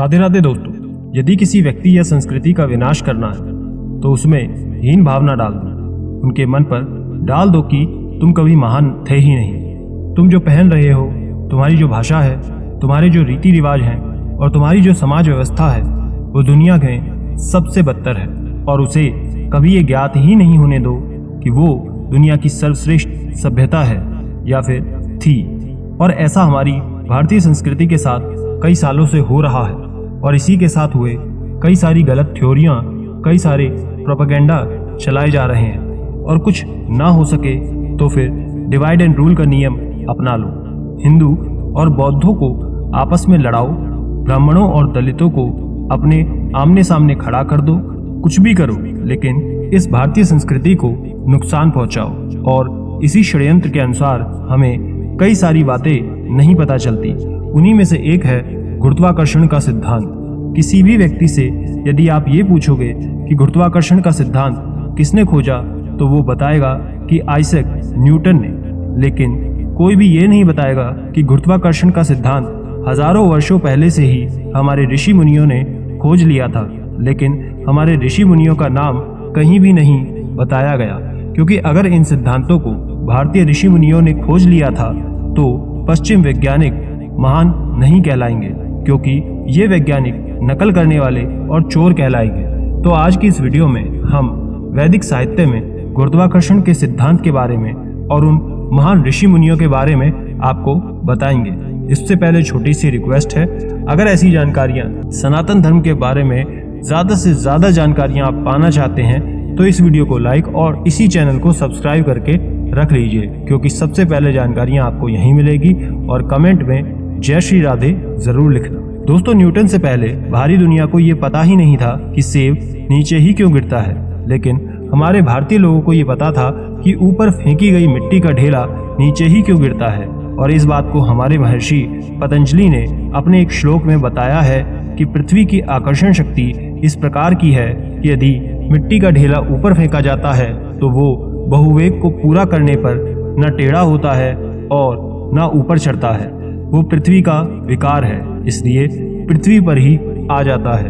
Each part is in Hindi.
राधे राधे दोस्तों, यदि किसी व्यक्ति या संस्कृति का विनाश करना है तो उसमें हीन भावना डाल दो। उनके मन पर डाल दो कि तुम कभी महान थे ही नहीं। तुम जो पहन रहे हो, तुम्हारी जो भाषा है, तुम्हारे जो रीति रिवाज हैं और तुम्हारी जो समाज व्यवस्था है, वो दुनिया में सबसे बदतर है। और उसे कभी ये ज्ञात ही नहीं होने दो कि वो दुनिया की सर्वश्रेष्ठ सभ्यता है या फिर थी। और ऐसा हमारी भारतीय संस्कृति के साथ कई सालों से हो रहा है। और इसी के साथ हुए कई सारी गलत थ्योरियां, कई सारे प्रोपेगेंडा चलाए जा रहे हैं। और कुछ ना हो सके तो फिर डिवाइड एंड रूल का नियम अपना लो। हिंदू और बौद्धों को आपस में लड़ाओ, ब्राह्मणों और दलितों को अपने आमने सामने खड़ा कर दो। कुछ भी करो, लेकिन इस भारतीय संस्कृति को नुकसान पहुंचाओ। और इसी षड्यंत्र के अनुसार हमें कई सारी बातें नहीं पता चलती। उन्हीं में से एक है गुरुत्वाकर्षण का सिद्धांत। किसी भी व्यक्ति से यदि आप ये पूछोगे कि गुरुत्वाकर्षण का सिद्धांत किसने खोजा, तो वो बताएगा कि आइजैक न्यूटन ने। लेकिन कोई भी ये नहीं बताएगा कि गुरुत्वाकर्षण का सिद्धांत हजारों वर्षों पहले से ही हमारे ऋषि मुनियों ने खोज लिया था। लेकिन हमारे ऋषि मुनियों का नाम कहीं भी नहीं बताया गया, क्योंकि अगर इन सिद्धांतों को भारतीय ऋषि मुनियों ने खोज लिया था तो पश्चिम वैज्ञानिक महान नहीं कहलाएंगे, क्योंकि ये वैज्ञानिक नकल करने वाले और चोर कहलाएंगे। तो आज की इस वीडियो में हम वैदिक साहित्य में गुरुत्वाकर्षण के सिद्धांत के बारे में और उन महान ऋषि मुनियों के बारे में आपको बताएंगे। इससे पहले छोटी सी रिक्वेस्ट है, अगर ऐसी जानकारियां सनातन धर्म के बारे में ज़्यादा से ज़्यादा जानकारियां आप पाना चाहते हैं तो इस वीडियो को लाइक और इसी चैनल को सब्सक्राइब करके रख लीजिए, क्योंकि सबसे पहले जानकारियां आपको यहीं मिलेगी। और कमेंट में जय श्री राधे जरूर लिखना। दोस्तों, न्यूटन से पहले बाहरी दुनिया को ये पता ही नहीं था कि सेब नीचे ही क्यों गिरता है। लेकिन हमारे भारतीय लोगों को ये पता था कि ऊपर फेंकी गई मिट्टी का ढेला नीचे ही क्यों गिरता है। और इस बात को हमारे महर्षि पतंजलि ने अपने एक श्लोक में बताया है कि पृथ्वी की आकर्षण शक्ति इस प्रकार की है कि यदि मिट्टी का ढेला ऊपर फेंका जाता है तो वो बहुवेग को पूरा करने पर न टेढ़ा होता है और न ऊपर चढ़ता है। वो पृथ्वी का विकार है, इसलिए पृथ्वी पर ही आ जाता है।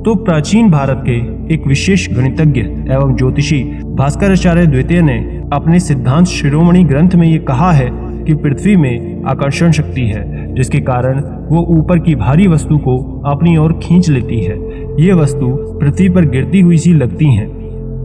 तो प्राचीन भारत के एक विशेष गणितज्ञ एवं ज्योतिषी भास्कराचार्य द्वितीय ने अपने सिद्धांत शिरोमणि ग्रंथ में ये कहा है कि पृथ्वी में आकर्षण शक्ति है, जिसके कारण वो ऊपर की भारी वस्तु को अपनी ओर खींच लेती है। ये वस्तु पृथ्वी पर गिरती हुई सी लगती हैं।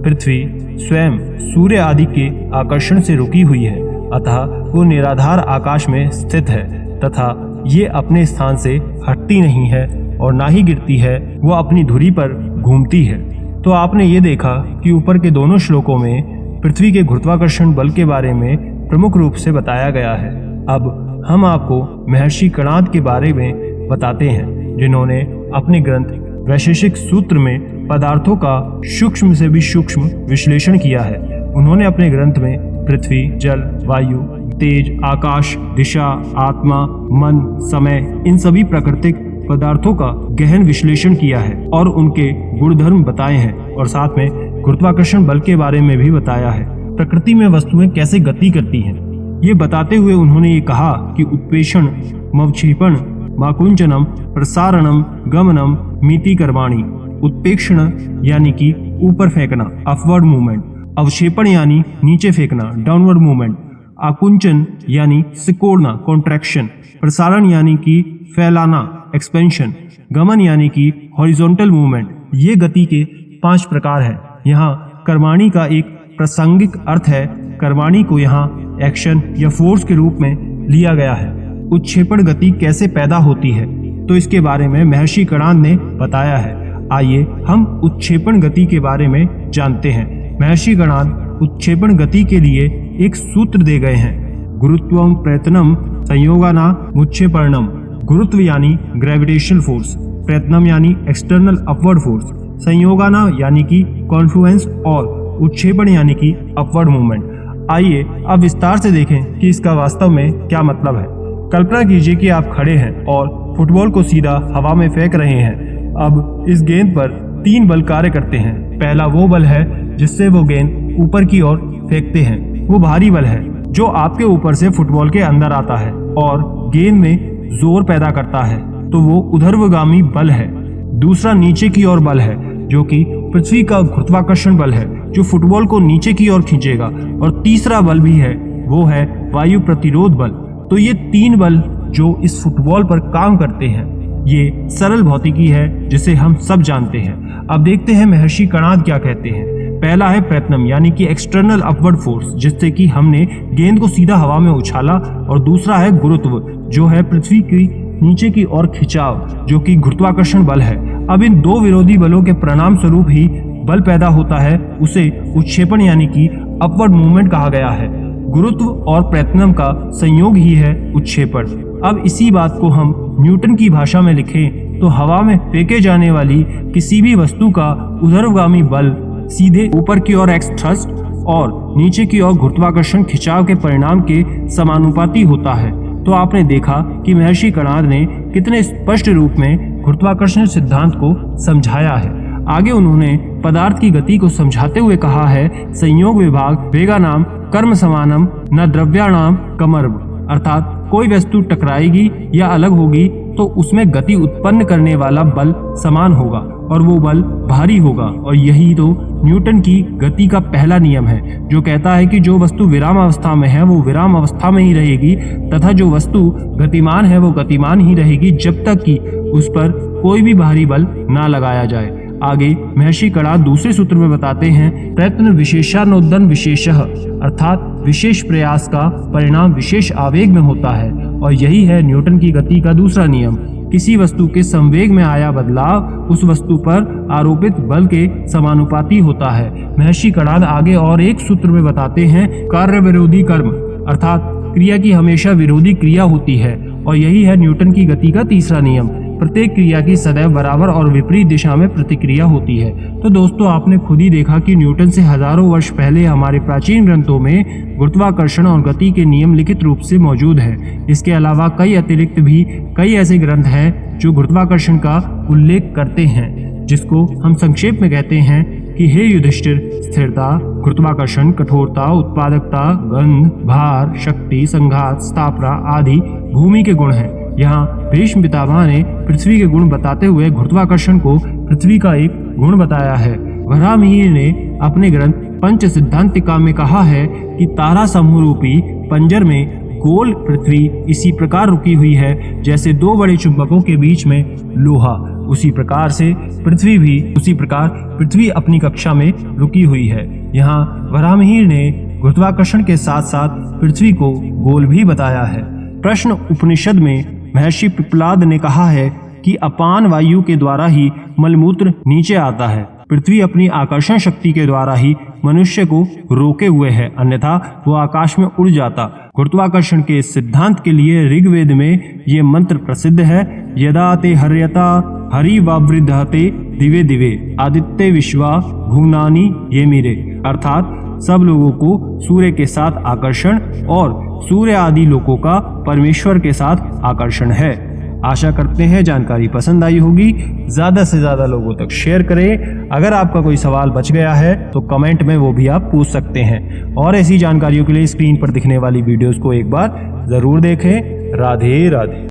पृथ्वी स्वयं सूर्य आदि के आकर्षण से रुकी हुई है, अतः वो निराधार आकाश में स्थित है तथा ये अपने स्थान से हटती नहीं है और ना ही गिरती है, वो अपनी धुरी पर घूमती है। तो आपने ये देखा कि ऊपर के दोनों श्लोकों में पृथ्वी के गुरुत्वाकर्षण बल के बारे में प्रमुख रूप से बताया गया है। अब हम आपको महर्षि कणाद के बारे में बताते हैं, जिन्होंने अपने ग्रंथ वैशेषिक सूत्र में पदार्थों का सूक्ष्म से भी सूक्ष्म विश्लेषण किया है। उन्होंने अपने ग्रंथ में पृथ्वी, जल, वायु, तेज, आकाश, दिशा, आत्मा, मन, समय, इन सभी प्राकृतिक पदार्थों का गहन विश्लेषण किया है और उनके गुणधर्म बताए हैं। और साथ में गुरुत्वाकर्षण बल के बारे में भी बताया है। प्रकृति में वस्तुएं कैसे गति करती हैं, ये बताते हुए उन्होंने ये कहा कि उत्प्रेषण, मवक्षेपण, माकुंचनम, प्रसारणम, गमनम, मिति कर्माणि। उत्प्रेक्षण यानी कि ऊपर फेंकना, अपवर्ड मूवमेंट। अवक्षेपण यानी नीचे फेंकना, डाउनवर्ड मूवमेंट। आकुंचन यानी सिकोड़ना, कॉन्ट्रैक्शन। प्रसारण यानी कि फैलाना, एक्सपेंशन। गमन यानी कि हॉरिजॉन्टल मूवमेंट। ये गति के 5 प्रकार हैं। यहाँ कर्माणि का एक प्रासंगिक अर्थ है। कर्माणि को यहाँ एक्शन या फोर्स के रूप में लिया गया है। उत्क्षेपण गति कैसे पैदा होती है, तो इसके बारे में महर्षि कणाद ने बताया है। आइए हम उत्क्षेपण गति के बारे में जानते हैं। महर्षि कणाद उत्क्षेपण गति के लिए एक सूत्र दे गए हैं। गुरुत्वम प्रयत्नम संयोगाना उत्क्षेपणम। गुरुत्व यानी ग्रेविटेशनल फोर्स, प्रयत्नम यानी एक्सटर्नल अपवर्ड फोर्स, संयोगाना यानी कि कॉन्फ्लुएंस और उत्क्षेपण यानी कि अपवर्ड मूवमेंट। आइए अब विस्तार से देखें कि इसका वास्तव में क्या मतलब है। कल्पना कीजिए कि आप खड़े हैं और फुटबॉल को सीधा हवा में फेंक रहे हैं। अब इस गेंद पर 3 बल कार्य करते हैं। पहला वो बल है जिससे वो गेंद ऊपर की ओर फेंकते हैं। वो भारी बल है जो आपके ऊपर से फुटबॉल के अंदर आता है और गेंद में जोर पैदा करता है। तो वो ऊर्ध्वगामी बल है। दूसरा नीचे की ओर बल है जो कि पृथ्वी का गुरुत्वाकर्षण बल है जो फुटबॉल को नीचे की ओर खींचेगा। और तीसरा बल भी है, वो है वायु प्रतिरोध बल। तो ये 3 बल जो इस फुटबॉल पर काम करते हैं, ये सरल भौतिकी है जिसे हम सब जानते हैं। अब देखते हैं महर्षि कणाद क्या कहते हैं। पहला है प्रयत्नम यानी कि एक्सटर्नल अपवर्ड फोर्स, जिससे कि हमने गेंद को सीधा हवा में उछाला। और दूसरा है गुरुत्व जो है पृथ्वी की नीचे की ओर खिंचाव जो कि गुरुत्वाकर्षण बल है। अब इन 2 विरोधी बलों के परिणाम स्वरूप ही बल पैदा होता है, उसे उत्क्षेपण यानी कि अपवर्ड मूवमेंट कहा गया है। गुरुत्व और प्रयत्नम का संयोग ही है उत्क्षेपण। अब इसी बात को हम न्यूटन की भाषा में लिखें तो हवा में फेंके जाने वाली किसी भी वस्तु का ऊर्ध्वगामी बल सीधे ऊपर की ओर एक्स थ्रस्ट और नीचे की ओर गुरुत्वाकर्षण खिंचाव के परिणाम के समानुपाती होता है। तो आपने देखा कि महर्षि कणाद ने कितने स्पष्ट रूप में गुरुत्वाकर्षण सिद्धांत को समझाया है। आगे उन्होंने पदार्थ की गति को समझाते हुए कहा है, संयोग विभाग वेगानाम कर्म समानम न द्रव्याणाम कमर्म, अर्थात कोई वस्तु टकराएगी या अलग होगी तो उसमें गति उत्पन्न करने वाला बल समान होगा और वो बल भारी होगा। और यही तो न्यूटन की गति का पहला नियम है जो कहता है कि जो वस्तु विराम अवस्था में है वो विराम अवस्था में ही रहेगी तथा जो वस्तु गतिमान है वो गतिमान ही रहेगी जब तक कि उस पर कोई भी भारी बल ना लगाया जाए। आगे महर्षि कणाद दूसरे सूत्र में बताते हैं, प्रयत्न विशेषानुदन विशेषः, अर्थात विशेष प्रयास का परिणाम विशेष आवेग में होता है। और यही है न्यूटन की गति का दूसरा नियम। किसी वस्तु के संवेग में आया बदलाव उस वस्तु पर आरोपित बल के समानुपाती होता है। महर्षि कणाद आगे और एक सूत्र में बताते हैं, कार्य विरोधी कर्म, अर्थात क्रिया की हमेशा विरोधी क्रिया होती है। और यही है न्यूटन की गति का तीसरा नियम। प्रत्येक क्रिया की सदैव बराबर और विपरीत दिशा में प्रतिक्रिया होती है। तो दोस्तों आपने खुद ही देखा कि न्यूटन से हजारों वर्ष पहले हमारे प्राचीन ग्रंथों में गुरुत्वाकर्षण और गति के नियम लिखित रूप से मौजूद हैं। इसके अलावा कई अतिरिक्त भी कई ऐसे ग्रंथ हैं जो गुरुत्वाकर्षण का उल्लेख करते हैं, जिसको हम संक्षेप में कहते हैं कि हे युधिष्ठिर, स्थिरता, गुरुत्वाकर्षण, कठोरता, उत्पादकता, गंध, भार, शक्ति, संघात, स्थापना आदि भूमि के गुण हैं। यहाँ भीष्म पितामह ने पृथ्वी के गुण बताते हुए गुरुत्वाकर्षण को पृथ्वी का एक गुण बताया है। वराहमिहिर ने अपने ग्रंथ पंच सिद्धांतिका में कहा है कि तारा समूह रूपी पंजर में गोल पृथ्वी इसी प्रकार रुकी हुई है जैसे 2 बड़े चुंबकों के बीच में लोहा। उसी प्रकार पृथ्वी अपनी कक्षा में रुकी हुई है। यहाँ वराहमिहिर ने गुरुत्वाकर्षण के साथ साथ पृथ्वी को गोल भी बताया है। प्रश्न उपनिषद में महर्षि पिप्पलाद ने कहा है कि अपान वायु के द्वारा ही मलमूत्र नीचे आता है। पृथ्वी अपनी आकर्षण शक्ति के द्वारा ही मनुष्य को रोके हुए है, अन्यथा वो आकाश में उड़ जाता। गुरुत्वाकर्षण के सिद्धांत के लिए ऋग्वेद में ये मंत्र प्रसिद्ध है, यदा ते हर्यता हरिवावृद्धते दिवे दिवे आदित्य विश्वा भुवनानि ये मीरे, अर्थात सब लोगों को सूर्य के साथ आकर्षण और सूर्य आदि लोकों का परमेश्वर के साथ आकर्षण है। आशा करते हैं जानकारी पसंद आई होगी। ज्यादा से ज्यादा लोगों तक शेयर करें। अगर आपका कोई सवाल बच गया है तो कमेंट में वो भी आप पूछ सकते हैं। और ऐसी जानकारियों के लिए स्क्रीन पर दिखने वाली वीडियोस को एक बार जरूर देखें। राधे राधे।